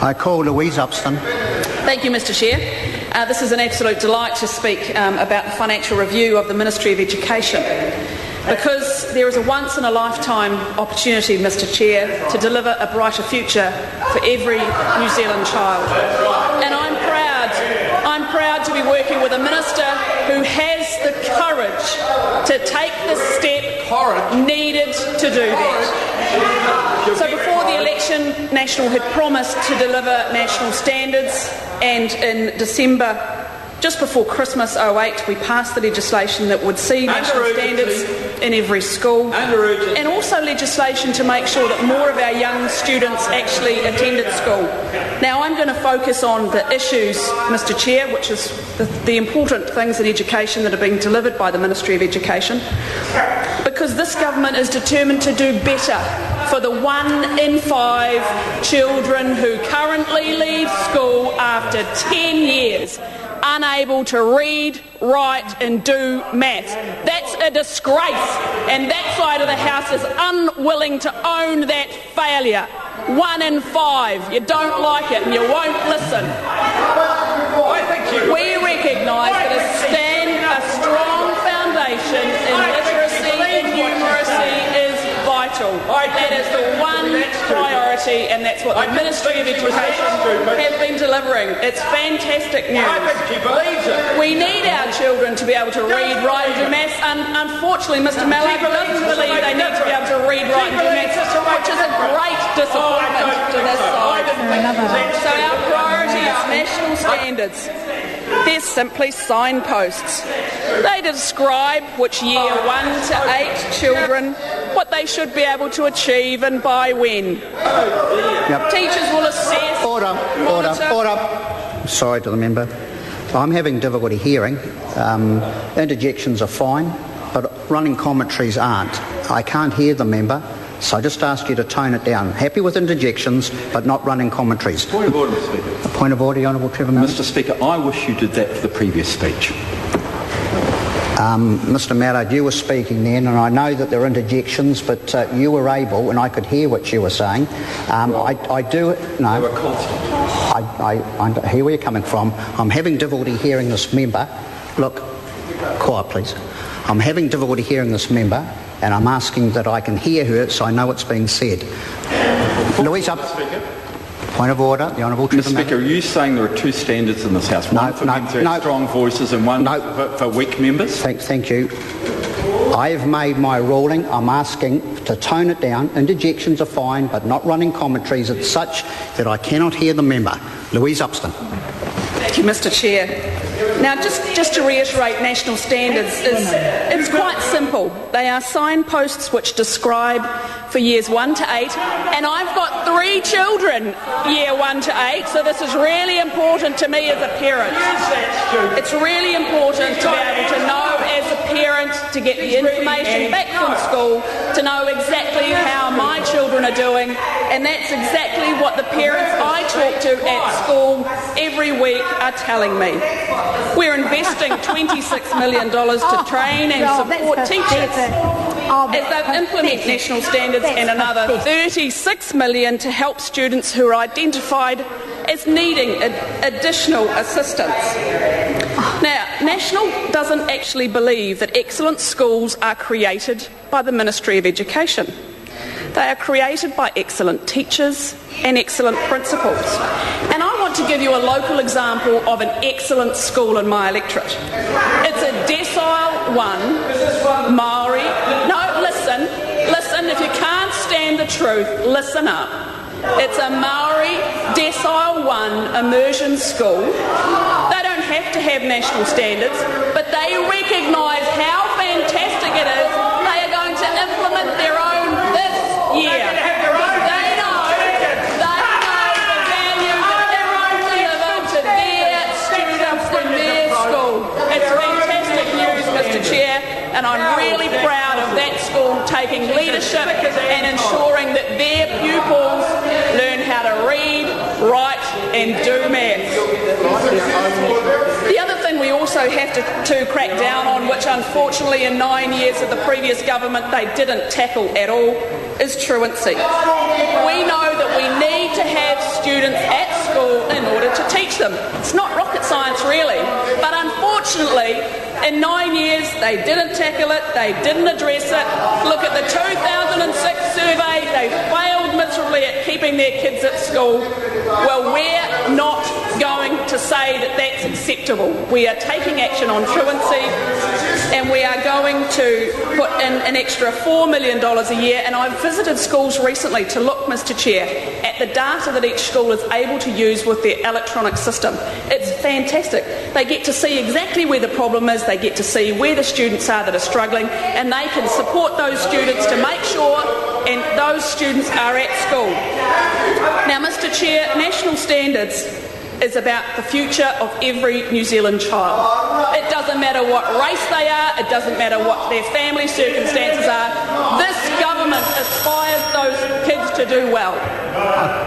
I call Louise Upston. Thank you, Mr Chair. This is an absolute delight to speak about the financial review of the Ministry of Education, because there is a once-in-a-lifetime opportunity, Mr Chair, to deliver a brighter future for every New Zealand child. And I'm proud to be working with a minister who has the courage to take the step needed to do that. So before the election, National had promised to deliver national standards, and in December, just before Christmas 08, we passed the legislation that would see national standards in every school, and also legislation to make sure that more of our young students actually attended school. Now, I'm going to focus on the issues, Mr Chair, which is the important things in education that are being delivered by the Ministry of Education, because this government is determined to do better for the 1 in 5 children who currently leave school after 10 years unable to read, write and do maths. That's a disgrace, and that side of the House is unwilling to own that failure. 1 in 5. You don't like it and you won't listen. We recognise that a strong foundation in literacy and numeracy is vital. That is the one priority, and that's what the Ministry of Education has been delivering. It's fantastic news. We need our children to be able to read, write and do maths. Unfortunately, Mr Mallard doesn't believe they need to be able to read, write and do maths, which is a great disappointment to this side. So our priority is national standards. They're simply signposts. They describe which year 1 to 8 children, what they should be able to achieve and by when. Yep. Teachers will assess... Order. Sorry to the member. I'm having difficulty hearing. Interjections are fine, but running commentaries aren't. I can't hear the member, so I just ask you to tone it down. Happy with interjections, but not running commentaries. Point of order, Mr Speaker. A point of order, the Honourable Trevor Mallard. Mr Speaker, I wish you did that for the previous speech. Mr Mallard, you were speaking then, and I know that there are interjections, but you were able, and I could hear what you were saying. I do... No. They were constant. I hear where you're coming from. I'm having difficulty hearing this member. Look, quiet please. I'm having difficulty hearing this member, and I'm asking that I can hear her so I know what's being said. Louise up. Point of order, the Honourable Trevor Mr Speaker, are you saying there are two standards in this House? One for members who have strong voices and one for weak members? Thank you. I have made my ruling. I'm asking to tone it down. Interjections are fine, but not running commentaries at such that I cannot hear the member. Louise Upston. Thank you, Mr Chair. Now, just to reiterate national standards, it's quite simple. They are signposts which describe for years 1 to 8, and I've got 3 children year 1 to 8, so this is really important to me as a parent. It's really important to be able to know as a parent, to get the information back from school, to know exactly how my children are doing, and that's exactly what the parents I talk to at school every week are telling me. We're investing $26 million to train and support teachers as they implement national standards, and another $36 million to help students who are identified as needing additional assistance. Now, National doesn't actually believe that excellent schools are created by the Ministry of Education. They are created by excellent teachers and excellent principals. And I want to give you a local example of an excellent school in my electorate. It's a Decile 1 Maori. No, listen, if you can't stand the truth, listen up. It's a Maori Decile 1 immersion school. They don't have to have national standards, but they recognise how fantastic it is. They are going to implement their own this year. They know the value that they're going to deliver to their students in their school. It's fantastic news, Mr Chair, and I'm really proud of that school taking leadership and ensuring that their pupils learn how to read, write and do maths. The other thing we also have to crack down on, which unfortunately in 9 years of the previous government they didn't tackle at all, is truancy. We know that we need to have students at school in order to teach them. It's not rocket science really, but unfortunately in 9 years they didn't tackle it, they didn't address it. Look at the 2006 survey, they failed miserably at keeping their kids at school. Well, we're not going to say that that's acceptable. We are taking action on truancy, and we are going to put in an extra $4 million a year. And I've visited schools recently to look, Mr Chair, at the data that each school is able to use with their electronic system. It's fantastic. They get to see exactly where the problem is, they get to see where the students are that are struggling, and they can support those students to make sure and those students are at school. Now, Mr Chair, national standards is about the future of every New Zealand child. It doesn't matter what race they are, it doesn't matter what their family circumstances are. This government aspires those kids to do well.